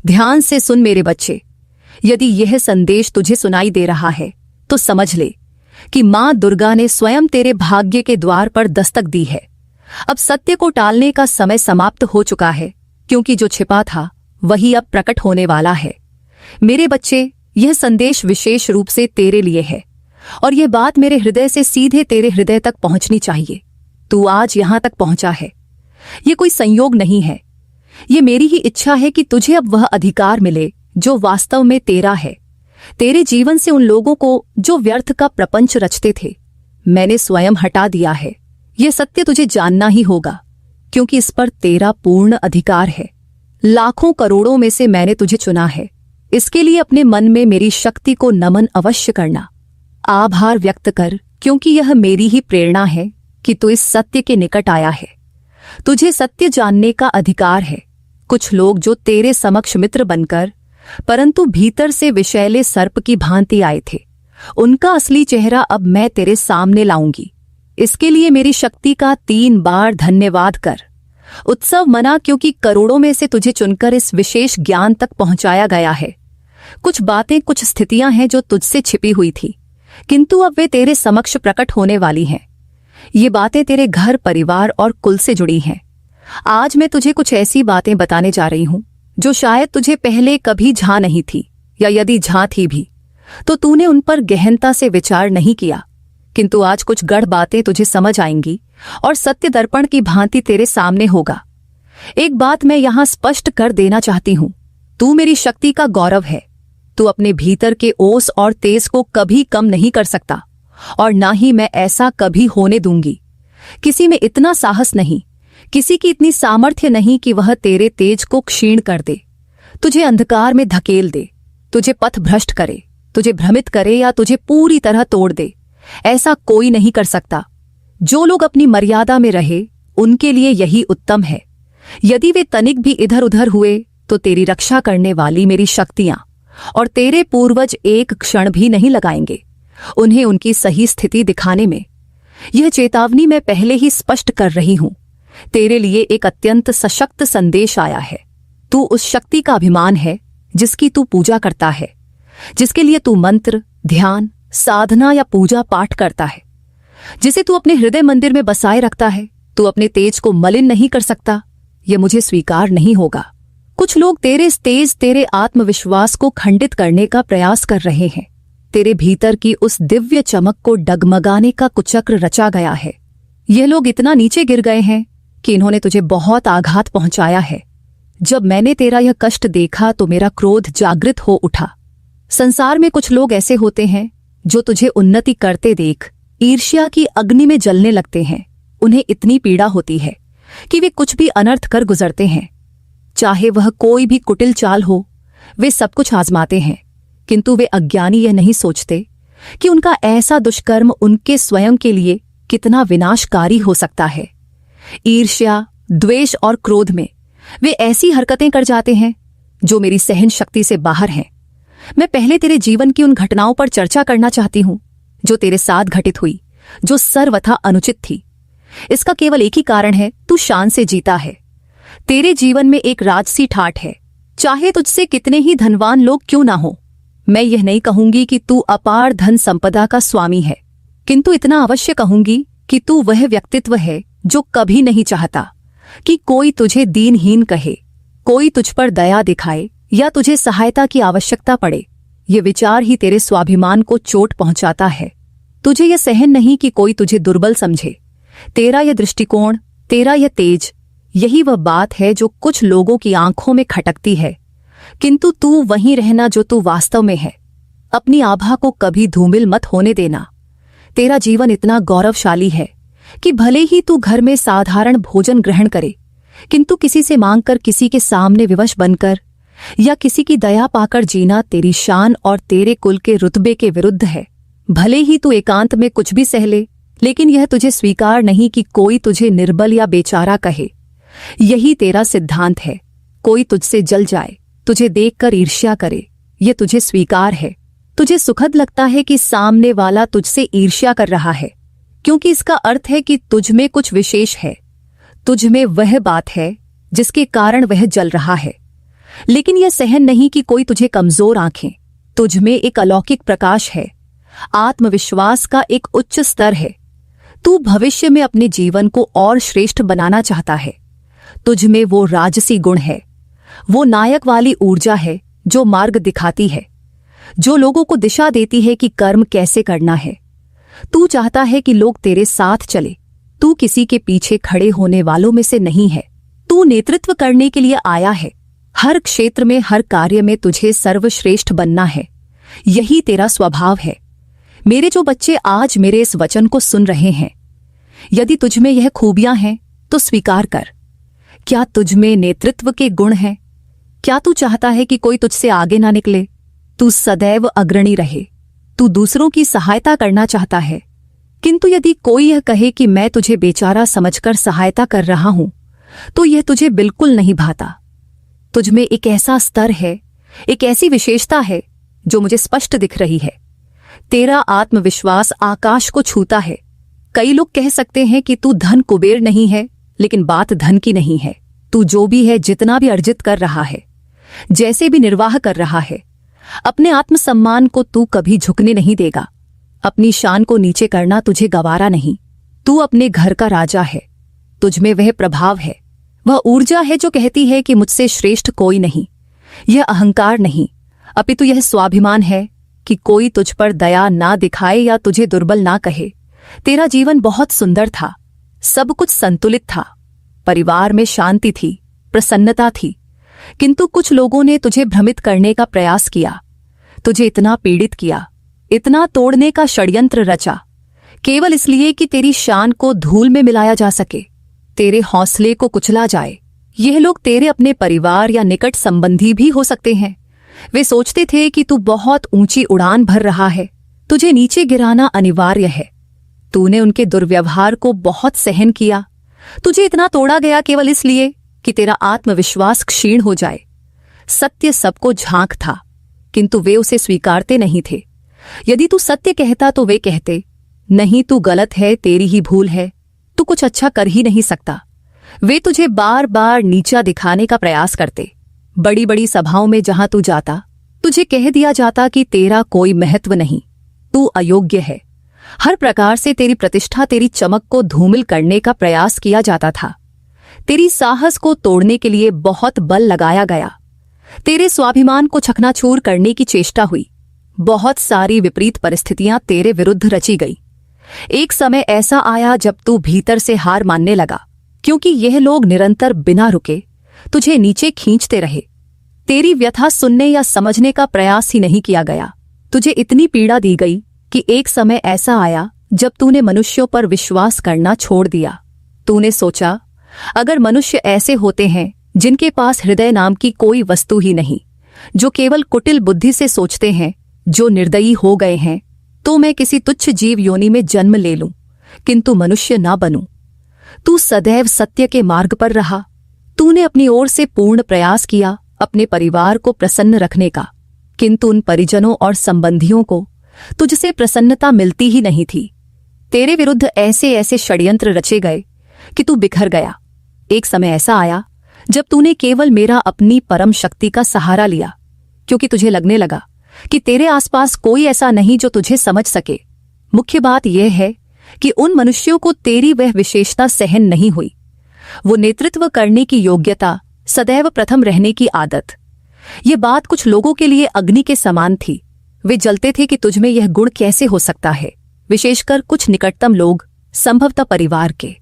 ध्यान से सुन मेरे बच्चे, यदि यह संदेश तुझे सुनाई दे रहा है तो समझ ले कि मां दुर्गा ने स्वयं तेरे भाग्य के द्वार पर दस्तक दी है। अब सत्य को टालने का समय समाप्त हो चुका है, क्योंकि जो छिपा था वही अब प्रकट होने वाला है। मेरे बच्चे, यह संदेश विशेष रूप से तेरे लिए है और यह बात मेरे हृदय से सीधे तेरे हृदय तक पहुंचनी चाहिए। तू आज यहां तक पहुंचा है, ये कोई संयोग नहीं है। ये मेरी ही इच्छा है कि तुझे अब वह अधिकार मिले जो वास्तव में तेरा है। तेरे जीवन से उन लोगों को जो व्यर्थ का प्रपंच रचते थे, मैंने स्वयं हटा दिया है। यह सत्य तुझे जानना ही होगा, क्योंकि इस पर तेरा पूर्ण अधिकार है। लाखों करोड़ों में से मैंने तुझे चुना है। इसके लिए अपने मन में मेरी शक्ति को नमन अवश्य करना, आभार व्यक्त कर, क्योंकि यह मेरी ही प्रेरणा है कि तू इस सत्य के निकट आया है। तुझे सत्य जानने का अधिकार है। कुछ लोग जो तेरे समक्ष मित्र बनकर परंतु भीतर से विषैले सर्प की भांति आए थे, उनका असली चेहरा अब मैं तेरे सामने लाऊंगी। इसके लिए मेरी शक्ति का 3 बार धन्यवाद कर। उत्सव मना, क्योंकि करोड़ों में से तुझे चुनकर इस विशेष ज्ञान तक पहुंचाया गया है। कुछ बातें, कुछ स्थितियां हैं जो तुझसे छिपी हुई थी, किंतु अब वे तेरे समक्ष प्रकट होने वाली हैं। ये बातें तेरे घर, परिवार और कुल से जुड़ी हैं। आज मैं तुझे कुछ ऐसी बातें बताने जा रही हूं जो शायद तुझे पहले कभी झां नहीं थी, या यदि झां थी भी तो तूने उन पर गहनता से विचार नहीं किया। किंतु आज कुछ गढ़ बातें तुझे समझ आएंगी और सत्य दर्पण की भांति तेरे सामने होगा। एक बात मैं यहां स्पष्ट कर देना चाहती हूं, तू मेरी शक्ति का गौरव है। तू अपने भीतर के ओस और तेज को कभी कम नहीं कर सकता, और ना ही मैं ऐसा कभी होने दूंगी। किसी में इतना साहस नहीं, किसी की इतनी सामर्थ्य नहीं कि वह तेरे तेज को क्षीण कर दे, तुझे अंधकार में धकेल दे, तुझे पथ भ्रष्ट करे, तुझे भ्रमित करे या तुझे पूरी तरह तोड़ दे। ऐसा कोई नहीं कर सकता। जो लोग अपनी मर्यादा में रहे, उनके लिए यही उत्तम है। यदि वे तनिक भी इधर उधर हुए तो तेरी रक्षा करने वाली मेरी शक्तियां और तेरे पूर्वज एक क्षण भी नहीं लगाएंगे उन्हें उनकी सही स्थिति दिखाने में। यह चेतावनी मैं पहले ही स्पष्ट कर रही हूं। तेरे लिए एक अत्यंत सशक्त संदेश आया है। तू उस शक्ति का अभिमान है जिसकी तू पूजा करता है, जिसके लिए तू मंत्र, ध्यान, साधना या पूजा पाठ करता है, जिसे तू अपने हृदय मंदिर में बसाए रखता है। तू अपने तेज को मलिन नहीं कर सकता, यह मुझे स्वीकार नहीं होगा। कुछ लोग तेरे तेज, तेरे आत्मविश्वास को खंडित करने का प्रयास कर रहे हैं। तेरे भीतर की उस दिव्य चमक को डगमगाने का कुचक्र रचा गया है। ये लोग इतना नीचे गिर गए हैं कि इन्होंने तुझे बहुत आघात पहुंचाया है। जब मैंने तेरा यह कष्ट देखा तो मेरा क्रोध जागृत हो उठा। संसार में कुछ लोग ऐसे होते हैं जो तुझे उन्नति करते देख ईर्ष्या की अग्नि में जलने लगते हैं। उन्हें इतनी पीड़ा होती है कि वे कुछ भी अनर्थ कर गुजरते हैं, चाहे वह कोई भी कुटिल चाल हो। वे सब कुछ आजमाते हैं, किंतु वे अज्ञानी यह नहीं सोचते कि उनका ऐसा दुष्कर्म उनके स्वयं के लिए कितना विनाशकारी हो सकता है। ईर्ष्या, द्वेष और क्रोध में वे ऐसी हरकतें कर जाते हैं जो मेरी सहन शक्ति से बाहर हैं। मैं पहले तेरे जीवन की उन घटनाओं पर चर्चा करना चाहती हूं जो तेरे साथ घटित हुई, जो सर्वथा अनुचित थी। इसका केवल एक ही कारण है, तू शान से जीता है। तेरे जीवन में एक राजसी ठाठ है, चाहे तुझसे कितने ही धनवान लोग क्यों ना हो। मैं यह नहीं कहूंगी कि तू अपार धन संपदा का स्वामी है, किंतु इतना अवश्य कहूंगी कि तू वह व्यक्तित्व है जो कभी नहीं चाहता कि कोई तुझे दीनहीन कहे, कोई तुझ पर दया दिखाए या तुझे सहायता की आवश्यकता पड़े। ये विचार ही तेरे स्वाभिमान को चोट पहुंचाता है। तुझे यह सहन नहीं कि कोई तुझे दुर्बल समझे। तेरा यह दृष्टिकोण, तेरा यह तेज, यही वह बात है जो कुछ लोगों की आंखों में खटकती है, किंतु तू वहीं रहना जो तू वास्तव में है। अपनी आभा को कभी धूमिल मत होने देना। तेरा जीवन इतना गौरवशाली है कि भले ही तू घर में साधारण भोजन ग्रहण करे, किंतु किसी से मांगकर, किसी के सामने विवश बनकर या किसी की दया पाकर जीना तेरी शान और तेरे कुल के रुतबे के विरुद्ध है। भले ही तू एकांत में कुछ भी सह ले, लेकिन यह तुझे स्वीकार नहीं कि कोई तुझे निर्बल या बेचारा कहे। यही तेरा सिद्धांत है। कोई तुझसे जल जाए, तुझे देखकर ईर्ष्या करे, यह तुझे स्वीकार है। तुझे सुखद लगता है कि सामने वाला तुझसे ईर्ष्या कर रहा है, क्योंकि इसका अर्थ है कि तुझ में कुछ विशेष है। तुझ में वह बात है जिसके कारण वह जल रहा है। लेकिन यह सहन नहीं कि कोई तुझे कमजोर आंखें। तुझ में एक अलौकिक प्रकाश है, आत्मविश्वास का एक उच्च स्तर है। तू भविष्य में अपने जीवन को और श्रेष्ठ बनाना चाहता है। तुझ में वो राजसी गुण है, वो नायक वाली ऊर्जा है जो मार्ग दिखाती है, जो लोगों को दिशा देती है कि कर्म कैसे करना है। तू चाहता है कि लोग तेरे साथ चले। तू किसी के पीछे खड़े होने वालों में से नहीं है। तू नेतृत्व करने के लिए आया है। हर क्षेत्र में, हर कार्य में तुझे सर्वश्रेष्ठ बनना है। यही तेरा स्वभाव है। मेरे जो बच्चे आज मेरे इस वचन को सुन रहे हैं, यदि तुझ में यह खूबियां हैं तो स्वीकार कर। क्या तुझ में नेतृत्व के गुण हैं? क्या तू चाहता है कि कोई तुझसे आगे ना निकले? तू सदैव अग्रणी रहे। तू दूसरों की सहायता करना चाहता है। किंतु यदि कोई यह कहे कि मैं तुझे बेचारा समझकर सहायता कर रहा हूं, तो यह तुझे बिल्कुल नहीं भाता। तुझ में एक ऐसा स्तर है, एक ऐसी विशेषता है जो मुझे स्पष्ट दिख रही है। तेरा आत्मविश्वास आकाश को छूता है। कई लोग कह सकते हैं कि तू धन कुबेर नहीं है, लेकिन बात धन की नहीं है। तू जो भी है, जितना भी अर्जित कर रहा है, जैसे भी निर्वाह कर रहा है, अपने आत्मसम्मान को तू कभी झुकने नहीं देगा। अपनी शान को नीचे करना तुझे गवारा नहीं। तू अपने घर का राजा है। तुझ में वह प्रभाव है, वह ऊर्जा है जो कहती है कि मुझसे श्रेष्ठ कोई नहीं। यह अहंकार नहीं, अपितु यह स्वाभिमान है कि कोई तुझ पर दया ना दिखाए या तुझे दुर्बल ना कहे। तेरा जीवन बहुत सुंदर था, सब कुछ संतुलित था। परिवार में शांति थी, प्रसन्नता थी। किंतु कुछ लोगों ने तुझे भ्रमित करने का प्रयास किया, तुझे इतना पीड़ित किया, इतना तोड़ने का षड्यंत्र रचा, केवल इसलिए कि तेरी शान को धूल में मिलाया जा सके, तेरे हौसले को कुचला जाए। यह लोग तेरे अपने परिवार या निकट संबंधी भी हो सकते हैं। वे सोचते थे कि तू बहुत ऊंची उड़ान भर रहा है, तुझे नीचे गिराना अनिवार्य है। तूने उनके दुर्व्यवहार को बहुत सहन किया। तुझे इतना तोड़ा गया केवल इसलिए कि तेरा आत्मविश्वास क्षीण हो जाए। सत्य सबको झांक था, किंतु वे उसे स्वीकारते नहीं थे। यदि तू सत्य कहता तो वे कहते, नहीं तू गलत है, तेरी ही भूल है, तू कुछ अच्छा कर ही नहीं सकता। वे तुझे बार बार नीचा दिखाने का प्रयास करते। बड़ी बड़ी सभाओं में जहां तू जाता, तुझे कह दिया जाता कि तेरा कोई महत्व नहीं, तू अयोग्य है। हर प्रकार से तेरी प्रतिष्ठा, तेरी चमक को धूमिल करने का प्रयास किया जाता था। तेरी साहस को तोड़ने के लिए बहुत बल लगाया गया। तेरे स्वाभिमान को चकनाचूर करने की चेष्टा हुई। बहुत सारी विपरीत परिस्थितियां तेरे विरुद्ध रची गई। एक समय ऐसा आया जब तू भीतर से हार मानने लगा, क्योंकि यह लोग निरंतर बिना रुके तुझे नीचे खींचते रहे। तेरी व्यथा सुनने या समझने का प्रयास ही नहीं किया गया। तुझे इतनी पीड़ा दी गई कि एक समय ऐसा आया जब तूने मनुष्यों पर विश्वास करना छोड़ दिया। तूने सोचा, अगर मनुष्य ऐसे होते हैं जिनके पास हृदय नाम की कोई वस्तु ही नहीं, जो केवल कुटिल बुद्धि से सोचते हैं, जो निर्दयी हो गए हैं, तो मैं किसी तुच्छ जीव योनि में जन्म ले लूं, किंतु मनुष्य ना बनूं। तू सदैव सत्य के मार्ग पर रहा। तूने अपनी ओर से पूर्ण प्रयास किया अपने परिवार को प्रसन्न रखने का, किंतु उन परिजनों और संबंधियों को तुझसे प्रसन्नता मिलती ही नहीं थी। तेरे विरुद्ध ऐसे ऐसे षड्यंत्र रचे गए कि तू बिखर गया। एक समय ऐसा आया जब तूने केवल मेरा अपनी परम शक्ति का सहारा लिया, क्योंकि तुझे लगने लगा कि तेरे आसपास कोई ऐसा नहीं जो तुझे समझ सके। मुख्य बात यह है कि उन मनुष्यों को तेरी वह विशेषता सहन नहीं हुई, वो नेतृत्व करने की योग्यता, सदैव प्रथम रहने की आदत। ये बात कुछ लोगों के लिए अग्नि के समान थी। वे जलते थे कि तुझमें यह गुण कैसे हो सकता है, विशेषकर कुछ निकटतम लोग, संभवतः परिवार के।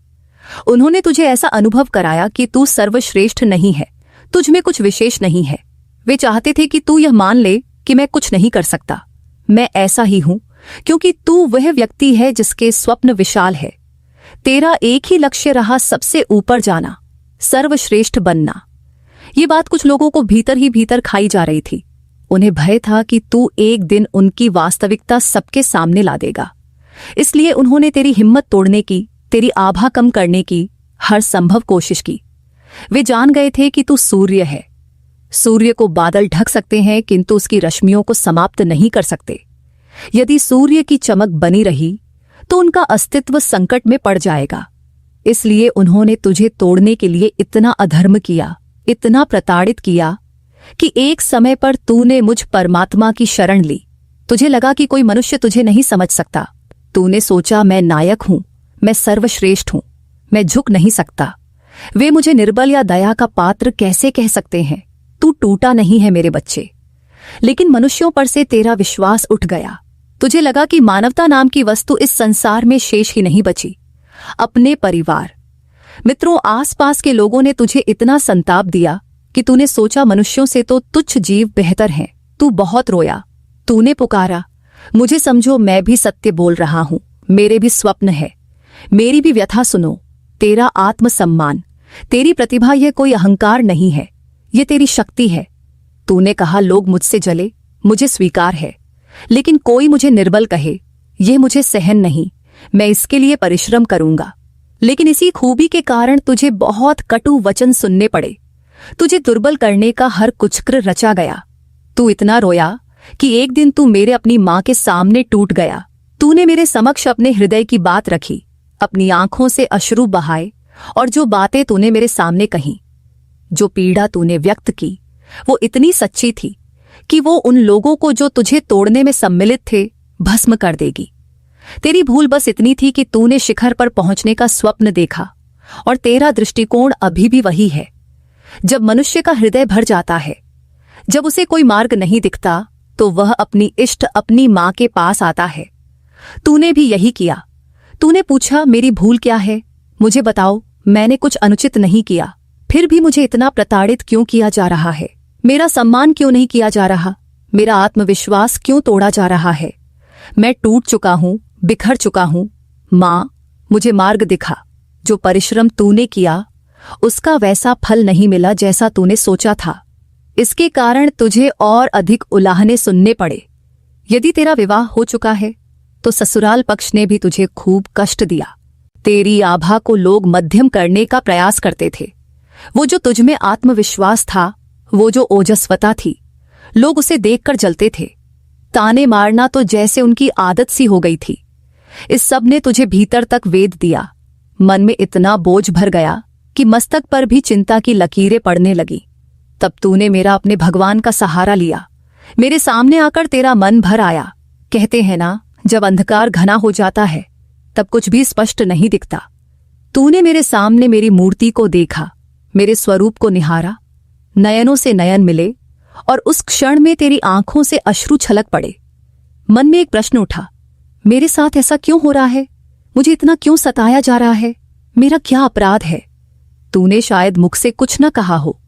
उन्होंने तुझे ऐसा अनुभव कराया कि तू सर्वश्रेष्ठ नहीं है, तुझमें कुछ विशेष नहीं है। वे चाहते थे कि तू यह मान ले कि मैं कुछ नहीं कर सकता, मैं ऐसा ही हूं, क्योंकि तू वह व्यक्ति है जिसके स्वप्न विशाल है। तेरा एक ही लक्ष्य रहा, सबसे ऊपर जाना, सर्वश्रेष्ठ बनना। ये बात कुछ लोगों को भीतर ही भीतर खाई जा रही थी। उन्हें भय था कि तू एक दिन उनकी वास्तविकता सबके सामने ला देगा। इसलिए उन्होंने तेरी हिम्मत तोड़ने की, तेरी आभा कम करने की हर संभव कोशिश की। वे जान गए थे कि तू सूर्य है। सूर्य को बादल ढक सकते हैं, किंतु उसकी रश्मियों को समाप्त नहीं कर सकते। यदि सूर्य की चमक बनी रही तो उनका अस्तित्व संकट में पड़ जाएगा। इसलिए उन्होंने तुझे तोड़ने के लिए इतना अधर्म किया, इतना प्रताड़ित किया कि एक समय पर तूने मुझ परमात्मा की शरण ली। तुझे लगा कि कोई मनुष्य तुझे नहीं समझ सकता। तूने सोचा मैं नायक हूं, मैं सर्वश्रेष्ठ हूं, मैं झुक नहीं सकता। वे मुझे निर्बल या दया का पात्र कैसे कह सकते हैं। तू टूटा नहीं है मेरे बच्चे, लेकिन मनुष्यों पर से तेरा विश्वास उठ गया। तुझे लगा कि मानवता नाम की वस्तु इस संसार में शेष ही नहीं बची। अपने परिवार, मित्रों, आसपास के लोगों ने तुझे इतना संताप दिया कि तूने सोचा मनुष्यों से तो तुच्छ जीव बेहतर हैं। तू बहुत रोया, तूने पुकारा, मुझे समझो, मैं भी सत्य बोल रहा हूं, मेरे भी स्वप्न है, मेरी भी व्यथा सुनो। तेरा आत्मसम्मान, तेरी प्रतिभा, यह कोई अहंकार नहीं है, ये तेरी शक्ति है। तूने कहा लोग मुझसे जले, मुझे स्वीकार है, लेकिन कोई मुझे निर्बल कहे, यह मुझे सहन नहीं, मैं इसके लिए परिश्रम करूंगा। लेकिन इसी खूबी के कारण तुझे बहुत कटु वचन सुनने पड़े। तुझे दुर्बल करने का हर कुचक्र रचा गया। तू इतना रोया कि एक दिन तू मेरे अपनी मां के सामने टूट गया। तूने मेरे समक्ष अपने हृदय की बात रखी, अपनी आंखों से अश्रु बहाए, और जो बातें तूने मेरे सामने कहीं, जो पीड़ा तूने व्यक्त की, वो इतनी सच्ची थी कि वो उन लोगों को जो तुझे तोड़ने में सम्मिलित थे भस्म कर देगी। तेरी भूल बस इतनी थी कि तूने शिखर पर पहुंचने का स्वप्न देखा, और तेरा दृष्टिकोण अभी भी वही है। जब मनुष्य का हृदय भर जाता है, जब उसे कोई मार्ग नहीं दिखता, तो वह अपनी इष्ट अपनी मां के पास आता है। तूने भी यही किया। तूने पूछा मेरी भूल क्या है, मुझे बताओ, मैंने कुछ अनुचित नहीं किया, फिर भी मुझे इतना प्रताड़ित क्यों किया जा रहा है? मेरा सम्मान क्यों नहीं किया जा रहा? मेरा आत्मविश्वास क्यों तोड़ा जा रहा है? मैं टूट चुका हूं, बिखर चुका हूं। मां, मुझे मार्ग दिखा। जो परिश्रम तूने किया उसका वैसा फल नहीं मिला जैसा तूने सोचा था। इसके कारण तुझे और अधिक उलाहने सुनने पड़े। यदि तेरा विवाह हो चुका है तो ससुराल पक्ष ने भी तुझे खूब कष्ट दिया। तेरी आभा को लोग मध्यम करने का प्रयास करते थे। वो जो तुझमें आत्मविश्वास था, वो जो ओजस्वता थी, लोग उसे देखकर जलते थे। ताने मारना तो जैसे उनकी आदत सी हो गई थी। इस सब ने तुझे भीतर तक वेध दिया। मन में इतना बोझ भर गया कि मस्तक पर भी चिंता की लकीरें पड़ने लगी। तब तूने मेरा अपने भगवान का सहारा लिया। मेरे सामने आकर तेरा मन भर आया। कहते हैं ना, जब अंधकार घना हो जाता है तब कुछ भी स्पष्ट नहीं दिखता। तूने मेरे सामने मेरी मूर्ति को देखा, मेरे स्वरूप को निहारा, नयनों से नयन मिले, और उस क्षण में तेरी आंखों से अश्रु छलक पड़े। मन में एक प्रश्न उठा, मेरे साथ ऐसा क्यों हो रहा है? मुझे इतना क्यों सताया जा रहा है? मेरा क्या अपराध है? तूने शायद मुख से कुछ न कहा हो,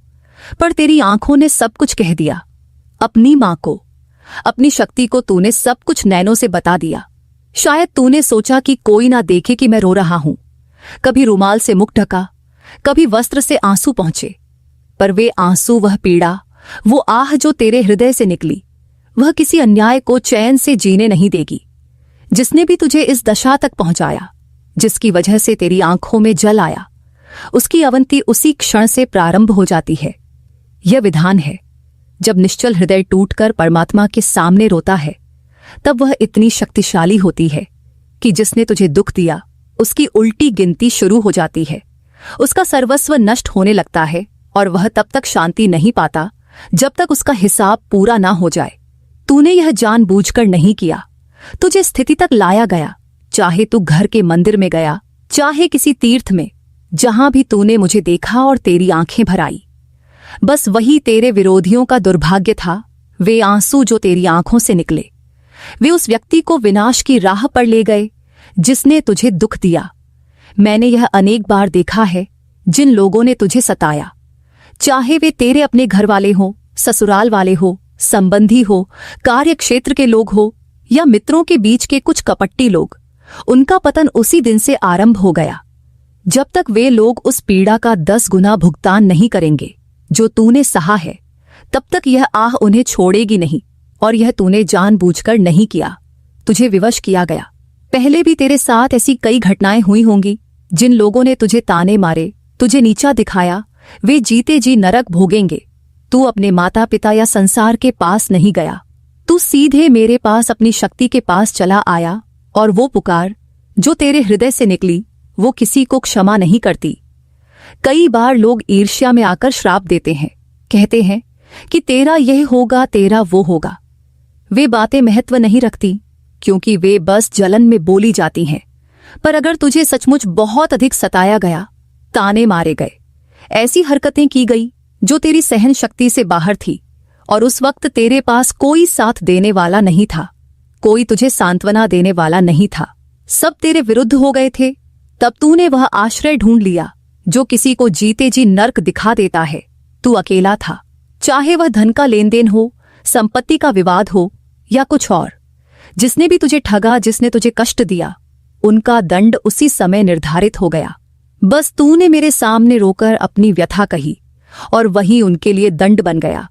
पर तेरी आंखों ने सब कुछ कह दिया। अपनी मां को, अपनी शक्ति को तूने सब कुछ नैनों से बता दिया। शायद तूने सोचा कि कोई ना देखे कि मैं रो रहा हूं। कभी रुमाल से मुख ढका, कभी वस्त्र से आंसू पहुंचे, पर वे आंसू, वह पीड़ा, वो आह जो तेरे हृदय से निकली, वह किसी अन्याय को चैन से जीने नहीं देगी। जिसने भी तुझे इस दशा तक पहुंचाया, जिसकी वजह से तेरी आंखों में जल आया, उसकी अवंती उसी क्षण से प्रारंभ हो जाती है। यह विधान है। जब निश्चल हृदय टूटकर परमात्मा के सामने रोता है, तब वह इतनी शक्तिशाली होती है कि जिसने तुझे दुख दिया उसकी उल्टी गिनती शुरू हो जाती है। उसका सर्वस्व नष्ट होने लगता है, और वह तब तक शांति नहीं पाता जब तक उसका हिसाब पूरा ना हो जाए। तूने यह जानबूझकर नहीं किया। तुझे स्थिति तक लाया गया, चाहे तू घर के मंदिर में गया, चाहे किसी तीर्थ में, जहां भी तूने मुझे देखा और तेरी आंखें भर आई। बस वही तेरे विरोधियों का दुर्भाग्य था। वे आंसू जो तेरी आंखों से निकले, वे उस व्यक्ति को विनाश की राह पर ले गए जिसने तुझे दुख दिया। मैंने यह अनेक बार देखा है। जिन लोगों ने तुझे सताया, चाहे वे तेरे अपने घर वाले हो, ससुराल वाले हो, संबंधी हो, कार्य क्षेत्र के लोग हो, या मित्रों के बीच के कुछ कपट्टी लोग, उनका पतन उसी दिन से आरंभ हो गया। जब तक वे लोग उस पीड़ा का 10 गुना भुगतान नहीं करेंगे जो तूने सहा है, तब तक यह आह उन्हें छोड़ेगी नहीं। और यह तूने जानबूझकर नहीं किया, तुझे विवश किया गया। पहले भी तेरे साथ ऐसी कई घटनाएं हुई होंगी। जिन लोगों ने तुझे ताने मारे, तुझे नीचा दिखाया, वे जीते जी नरक भोगेंगे। तू अपने माता पिता या संसार के पास नहीं गया, तू सीधे मेरे पास, अपनी शक्ति के पास चला आया। और वो पुकार जो तेरे हृदय से निकली, वो किसी को क्षमा नहीं करती। कई बार लोग ईर्ष्या में आकर श्राप देते हैं, कहते हैं कि तेरा यह होगा, तेरा वो होगा। वे बातें महत्व नहीं रखती, क्योंकि वे बस जलन में बोली जाती हैं। पर अगर तुझे सचमुच बहुत अधिक सताया गया, ताने मारे गए, ऐसी हरकतें की गई जो तेरी सहन शक्ति से बाहर थी, और उस वक्त तेरे पास कोई साथ देने वाला नहीं था, कोई तुझे सांत्वना देने वाला नहीं था, सब तेरे विरुद्ध हो गए थे, तब तूने वह आश्रय ढूंढ लिया जो किसी को जीते जी नर्क दिखा देता है। तू अकेला था, चाहे वह धन का लेन देन हो, संपत्ति का विवाद हो या कुछ और। जिसने भी तुझे ठगा, जिसने तुझे कष्ट दिया, उनका दंड उसी समय निर्धारित हो गया। बस तूने मेरे सामने रोकर अपनी व्यथा कही और वही उनके लिए दंड बन गया।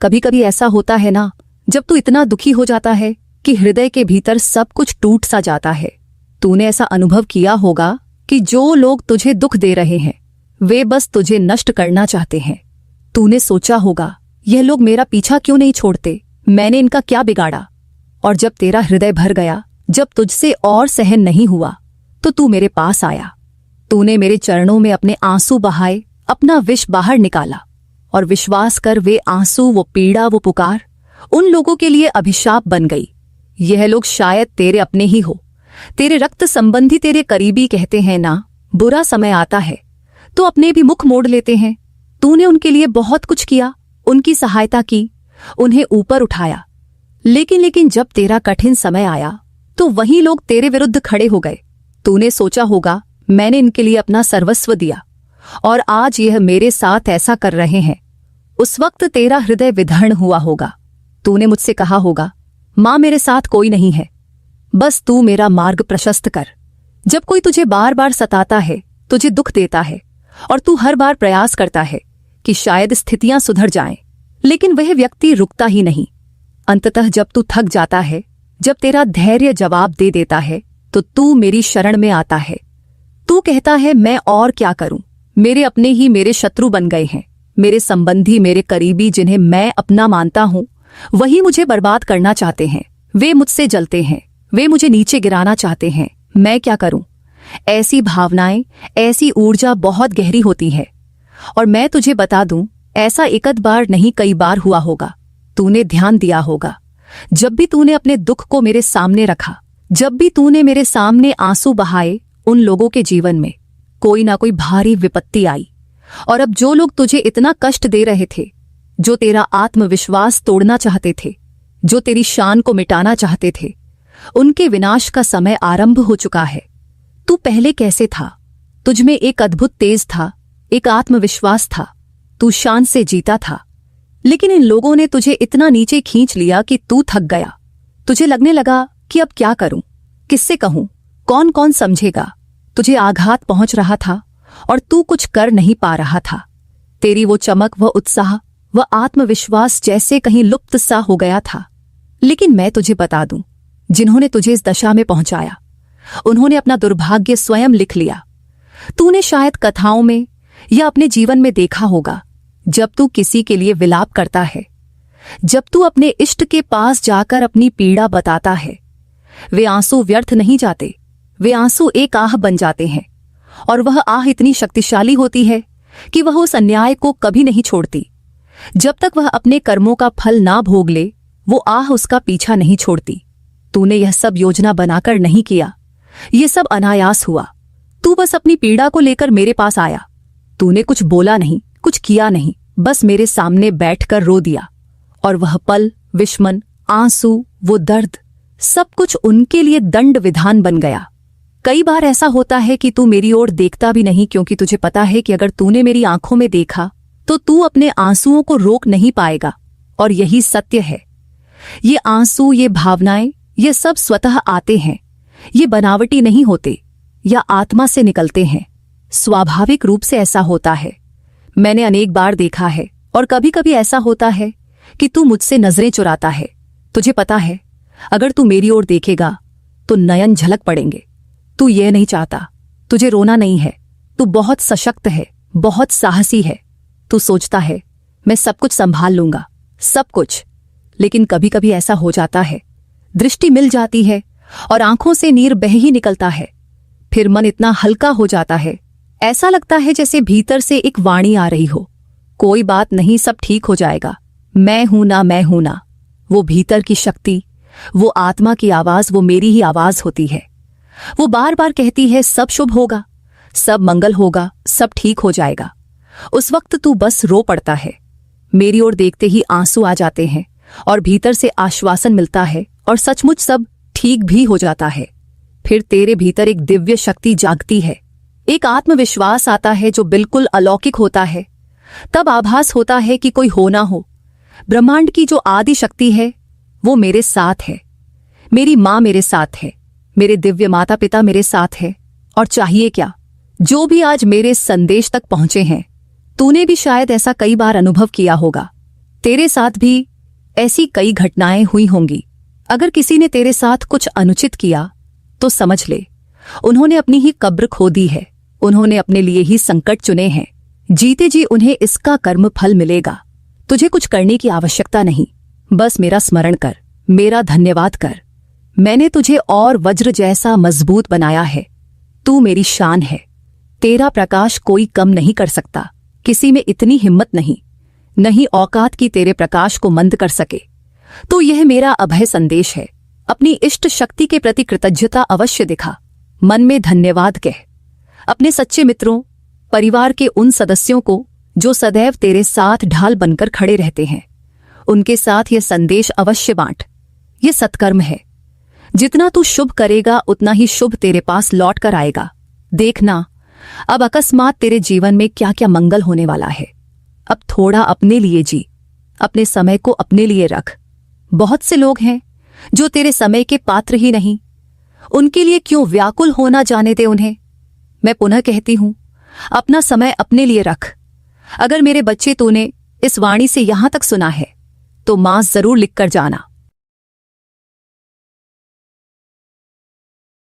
कभी कभी ऐसा होता है ना, जब तू इतना दुखी हो जाता है कि हृदय के भीतर सब कुछ टूट सा जाता है। तूने ऐसा अनुभव किया होगा कि जो लोग तुझे दुख दे रहे हैं वे बस तुझे नष्ट करना चाहते हैं। तूने सोचा होगा, यह लोग मेरा पीछा क्यों नहीं छोड़ते, मैंने इनका क्या बिगाड़ा। और जब तेरा हृदय भर गया, जब तुझसे और सहन नहीं हुआ, तो तू मेरे पास आया। तूने मेरे चरणों में अपने आंसू बहाए, अपना विष बाहर निकाला। और विश्वास कर, वे आंसू, वो पीड़ा, वो पुकार उन लोगों के लिए अभिशाप बन गई। यह लोग शायद तेरे अपने ही हो, तेरे रक्त संबंधी, तेरे करीबी। कहते हैं ना, बुरा समय आता है तो अपने भी मुख मोड़ लेते हैं। तूने उनके लिए बहुत कुछ किया, उनकी सहायता की, उन्हें ऊपर उठाया, लेकिन जब तेरा कठिन समय आया तो वही लोग तेरे विरुद्ध खड़े हो गए। तूने सोचा होगा, मैंने इनके लिए अपना सर्वस्व दिया और आज यह मेरे साथ ऐसा कर रहे हैं। उस वक्त तेरा हृदय विधर्ण हुआ होगा। तूने मुझसे कहा होगा, मां, मेरे साथ कोई नहीं है, बस तू मेरा मार्ग प्रशस्त कर। जब कोई तुझे बार बार सताता है, तुझे दुख देता है और तू हर बार प्रयास करता है कि शायद स्थितियां सुधर जाएं, लेकिन वह व्यक्ति रुकता ही नहीं। अंततः जब तू थक जाता है, जब तेरा धैर्य जवाब दे देता है, तो तू मेरी शरण में आता है। तू कहता है, मैं और क्या करूं, मेरे अपने ही मेरे शत्रु बन गए हैं। मेरे संबंधी, मेरे करीबी, जिन्हें मैं अपना मानता हूं, वही मुझे बर्बाद करना चाहते हैं। वे मुझसे जलते हैं, वे मुझे नीचे गिराना चाहते हैं। मैं क्या करूं। ऐसी भावनाएं, ऐसी ऊर्जा बहुत गहरी होती है। और मैं तुझे बता दूं, ऐसा एक आध बार नहीं, कई बार हुआ होगा। तूने ध्यान दिया होगा, जब भी तूने अपने दुख को मेरे सामने रखा, जब भी तूने मेरे सामने आंसू बहाए, उन लोगों के जीवन में कोई ना कोई भारी विपत्ति आई। और अब जो लोग तुझे इतना कष्ट दे रहे थे, जो तेरा आत्मविश्वास तोड़ना चाहते थे, जो तेरी शान को मिटाना चाहते थे, उनके विनाश का समय आरंभ हो चुका है। तू पहले कैसे था? तुझमें एक अद्भुत तेज था, एक आत्मविश्वास था, तू शान से जीता था। लेकिन इन लोगों ने तुझे इतना नीचे खींच लिया कि तू थक गया। तुझे लगने लगा कि अब क्या करूं, किससे कहूं, कौन कौन समझेगा। तुझे आघात पहुंच रहा था और तू कुछ कर नहीं पा रहा था। तेरी वो चमक, वह उत्साह, वह आत्मविश्वास जैसे कहीं लुप्त सा हो गया था। लेकिन मैं तुझे बता दूं, जिन्होंने तुझे इस दशा में पहुंचाया, उन्होंने अपना दुर्भाग्य स्वयं लिख लिया। तूने शायद कथाओं में या अपने जीवन में देखा होगा, जब तू किसी के लिए विलाप करता है, जब तू अपने इष्ट के पास जाकर अपनी पीड़ा बताता है, वे आंसू व्यर्थ नहीं जाते, वे आंसू एक आह बन जाते हैं। और वह आह इतनी शक्तिशाली होती है कि वह उस अन्याय को कभी नहीं छोड़ती। जब तक वह अपने कर्मों का फल ना भोग ले, वो आह उसका पीछा नहीं छोड़ती। तूने यह सब योजना बनाकर नहीं किया, ये सब अनायास हुआ। तू बस अपनी पीड़ा को लेकर मेरे पास आया। तूने कुछ बोला नहीं, कुछ किया नहीं, बस मेरे सामने बैठकर रो दिया। और वह पल, विषमन, आंसू, वो दर्द, सब कुछ उनके लिए दंड विधान बन गया। कई बार ऐसा होता है कि तू मेरी ओर देखता भी नहीं, क्योंकि तुझे पता है कि अगर तूने मेरी आंखों में देखा तो तू अपने आंसुओं को रोक नहीं पाएगा। और यही सत्य है। ये आंसू, ये भावनाएं, ये सब स्वतः आते हैं, ये बनावटी नहीं होते या आत्मा से निकलते हैं। स्वाभाविक रूप से ऐसा होता है। मैंने अनेक बार देखा है। और कभी कभी ऐसा होता है कि तू मुझसे नजरें चुराता है। तुझे पता है, अगर तू मेरी ओर देखेगा तो नयन झलक पड़ेंगे। तू ये नहीं चाहता, तुझे रोना नहीं है, तू बहुत सशक्त है, बहुत साहसी है। तू सोचता है, मैं सब कुछ संभाल लूंगा, सब कुछ। लेकिन कभी कभी ऐसा हो जाता है, दृष्टि मिल जाती है और आंखों से नीर बह ही निकलता है। फिर मन इतना हल्का हो जाता है, ऐसा लगता है जैसे भीतर से एक वाणी आ रही हो, कोई बात नहीं, सब ठीक हो जाएगा, मैं हूं ना, वो भीतर की शक्ति, वो आत्मा की आवाज, वो मेरी ही आवाज होती है। वो बार बार कहती है सब शुभ होगा, सब मंगल होगा, सब ठीक हो जाएगा। उस वक्त तू बस रो पड़ता है। मेरी ओर देखते ही आंसू आ जाते हैं और भीतर से आश्वासन मिलता है और सचमुच सब ठीक भी हो जाता है। फिर तेरे भीतर एक दिव्य शक्ति जागती है, एक आत्मविश्वास आता है जो बिल्कुल अलौकिक होता है। तब आभास होता है कि कोई हो ना हो, ब्रह्मांड की जो आदि शक्ति है वो मेरे साथ है। मेरी माँ मेरे साथ है, मेरे दिव्य माता पिता मेरे साथ है। और चाहिए क्या, जो भी आज मेरे संदेश तक पहुंचे हैं, तूने भी शायद ऐसा कई बार अनुभव किया होगा। तेरे साथ भी ऐसी कई घटनाएं हुई होंगी। अगर किसी ने तेरे साथ कुछ अनुचित किया तो समझ ले, उन्होंने अपनी ही कब्र खोदी है, उन्होंने अपने लिए ही संकट चुने हैं। जीते जी उन्हें इसका कर्म फल मिलेगा। तुझे कुछ करने की आवश्यकता नहीं, बस मेरा स्मरण कर, मेरा धन्यवाद कर। मैंने तुझे और वज्र जैसा मजबूत बनाया है। तू मेरी शान है, तेरा प्रकाश कोई कम नहीं कर सकता। किसी में इतनी हिम्मत नहीं औकात की तेरे प्रकाश को मंद कर सके। तो यह मेरा अभय संदेश है। अपनी इष्ट शक्ति के प्रति कृतज्ञता अवश्य दिखा, मन में धन्यवाद कह। अपने सच्चे मित्रों, परिवार के उन सदस्यों को जो सदैव तेरे साथ ढाल बनकर खड़े रहते हैं, उनके साथ यह संदेश अवश्य बांट। ये सत्कर्म है। जितना तू शुभ करेगा उतना ही शुभ तेरे पास लौट कर आएगा। देखना अब अकस्मात तेरे जीवन में क्या क्या मंगल होने वाला है। अब थोड़ा अपने लिए जी, अपने समय को अपने लिए रख। बहुत से लोग हैं जो तेरे समय के पात्र ही नहीं, उनके लिए क्यों व्याकुल होना, जाने दे उन्हें। मैं पुनः कहती हूं, अपना समय अपने लिए रख। अगर मेरे बच्चे तूने इस वाणी से यहां तक सुना है तो मां जरूर लिख कर जाना।